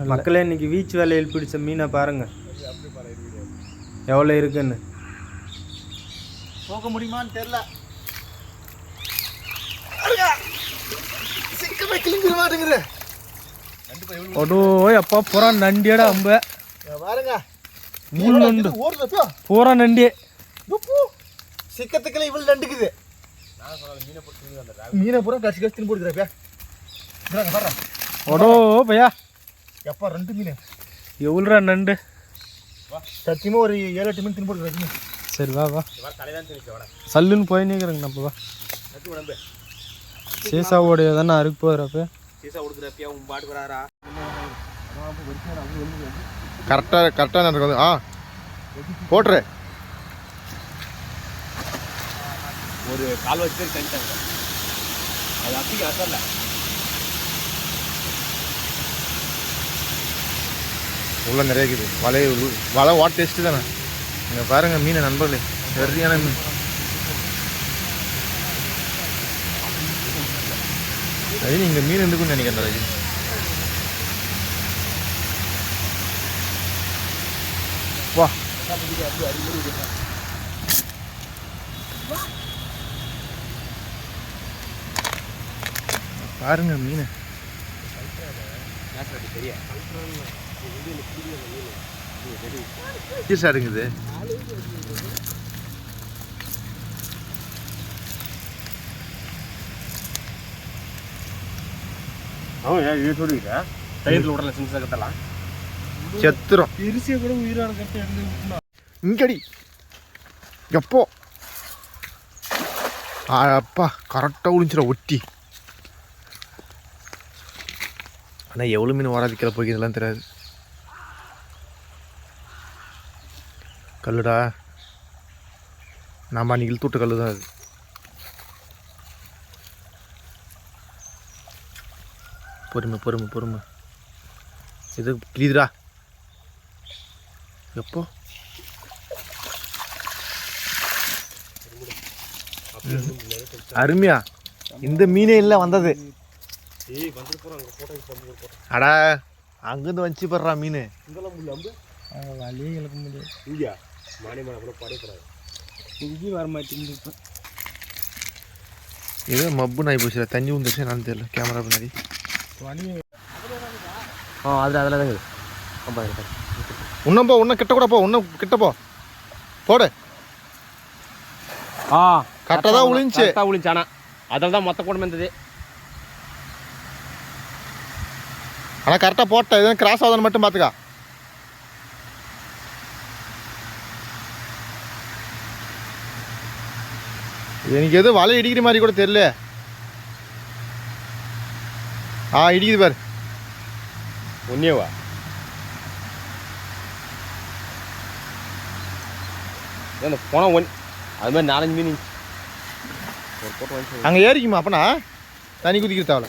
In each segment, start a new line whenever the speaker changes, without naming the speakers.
மக்களே இன்னைக்கு வீச்சு வேலையில் பிடிச்ச மீனை பாருங்க எவ்வளோ இருக்குன்னு.
போக முடியுமான்னு தெரியல. சிக்கமே கிளிஞ்சிட மாட்டேங்குது.
ஓ அப்பா பூரா நண்டியடா அம்ப
பாருங்க.
மூணு நண்டு பூரா நண்டியே.
சிக்கத்துக்குள்ள இவ்வளவு நண்டுக்குது. மீனை பூரா கசி கசின்னு போடுக்கிறப்ப
ஓடோ பையா
எப்பா 2 மீன்
எவ்வளோரா நண்டு
சத்தியமா ஒரு 7-8 மீன் தின்னு போடுக்கிறேன்.
சரி வா வா சல்லுன்னு போய் நீக்கிறேங்க நம்ம வா. சீசாவோடைய தானே அறுக்கு போகிறப்ப
கரெக்டாக நடக்குது. போட்டுரு
ஒரு கால் வச்சு தனிட்டாங்க. அது அப்படி அசல்ல
உள்ள நிறைய இருக்குது. வலை வாட் டேஸ்ட்டு தானே. இங்கே பாருங்கள் மீனை நண்பர்களே, சரியான மீன். ரஜினி இங்கே மீன் இருக்குன்னு நினைக்கிறேன் ரஜினி. வா பாருங்க மீன் இருக்குது. செத்துரும்
கூட உயிரான கட்ட
இங்கடி எப்போ அப்பா கரெக்டாக ஒளிஞ்சிட ஒட்டி. ஆனால் எவ்வளோ மீன் வராதிக்கிற போய் இதெல்லாம் தெரியாது. கல்லுடா நாம் அன்றைக்கி இழுத்துட்டு கல் தான் அது. பொறுமை பொறுமை பொறுமை. இது கிளிதுடா எப்போ அருமையா இந்த மீனே இல்லை வந்தது. அடா அங்கேருந்து வந்துச்சு போடுறா மீன்.
வழியே இழக்க முடியாது.
இங்கே மானியமான கூட படைக்கூடாது.
இங்கே வர மாட்டேங்குது.
ஏதோ மப்பு நாய் போச்சு. தண்ணி வந்துச்சு என்னன்னு தெரியல. கேமரா பின்னாடி
அதில் தான் இருக்குது.
இன்னும் போ, இன்னும் கிட்ட கூட போ, இன்னும் கிட்ட போ போடு. கரெக்டாக தான் விழுந்துச்சு.
ஆனால் அதில் தான் மொத்த கூடமே இருந்தது.
ஆனால் கரெக்டாக போட்டேன். எதுவும் கிராஸ் ஆகுதுன்னு மட்டும் பார்த்துக்கா. எனக்கு எதுவும் வலை இடிக்கிற மாதிரி கூட தெரியல. இடிக்குது பாரு.
ஒன்னேவா போனால் ஒன் அது மாதிரி 4-5 மீன் ஒரு போட்டு
அங்கே ஏறிக்குமா? அப்பனா தண்ணி குதிக்கிற தேவை.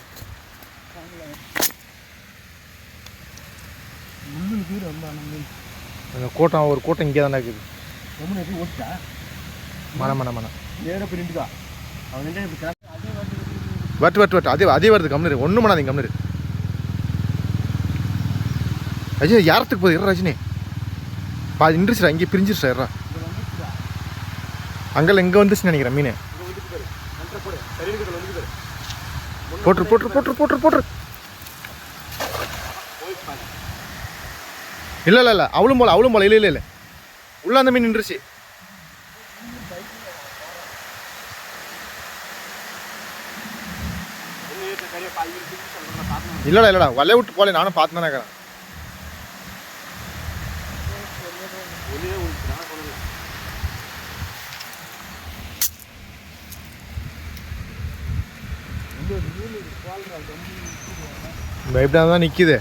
அந்த கூட்டம் ஒரு கூட்டம் இங்கே தான் இருக்குது. மனம் வட்டு அதே வருது. கம்னரு ஒன்றும் பண்ணாதீங்க. கம்னரு ரஜினி யாரத்துக்கு போகுது ரஜினி பாதி நின்றுச்சுடா. இங்கே பிரிஞ்சிருச்சா. அங்கெல்லாம் இங்கே வந்துச்சுன்னு நினைக்கிறேன் மீன். போட்டுரு போட்டுரு போட்டுரு போட்டுரு போட்டுரு. இல்லை அவளும் போல இல்லை உள்ள அந்த மீன் நின்றுச்சு. இல்லடா வலைய விட்டு போல. நானும் பார்த்து தானே இருக்கிறேன். பயப்படாதான் நிக்குது.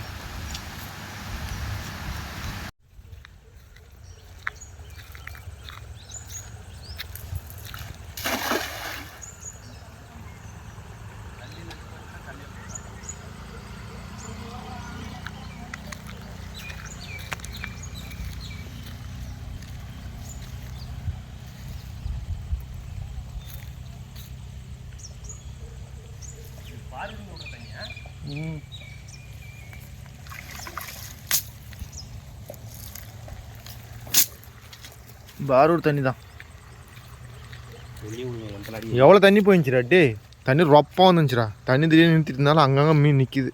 பாரூர் தண்ணி தான்.
சொல்லி ஒன்றரை அடி
எவ்வளோ தண்ணி போயிடுச்சுடா டே, தண்ணி ரொப்பாக வந்துச்சுடா. தண்ணி திடீர்னு நிறுத்திட்டு இருந்தாலும் அங்கங்கே மீன் நிற்கிது.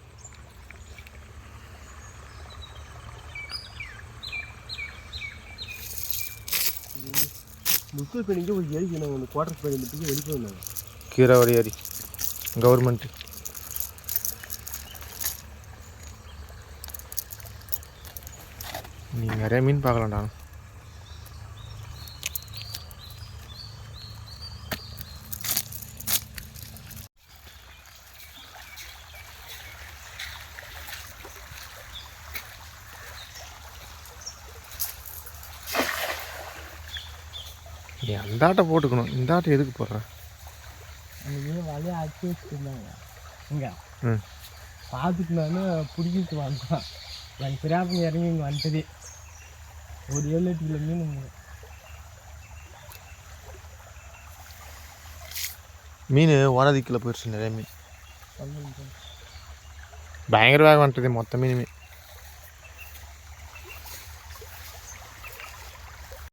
முக்கிய பெண்ணிக்கு ஒரு ஏரி அந்த குவார்டர் பெண்ணிக்கு வெளியே வந்தாங்க.
கீராவடி ஏரி கவர்மெண்ட்டு. நீ நிறைய மீன் பார்க்கலாம்டா. நீ அந்த ஆட்டை போட்டுக்கணும், இந்த ஆட்டை எதுக்கு போடுற?
வலையை அடிச்சு வச்சுருந்தாங்க இங்கே.
ம்,
பார்த்துட்டு நான் பிடிக்கிட்டு வந்தான். எனக்கு பிராப்பங்க இறங்கி இங்கே வந்துட்டதே ஒரு 7-8 கிலோ மீன்.
மீன் ஓனதிக்கில் போயிடுச்சு நிறைய மீன். பயங்கர வேகம் வந்துட்டது மொத்த மீனுமே.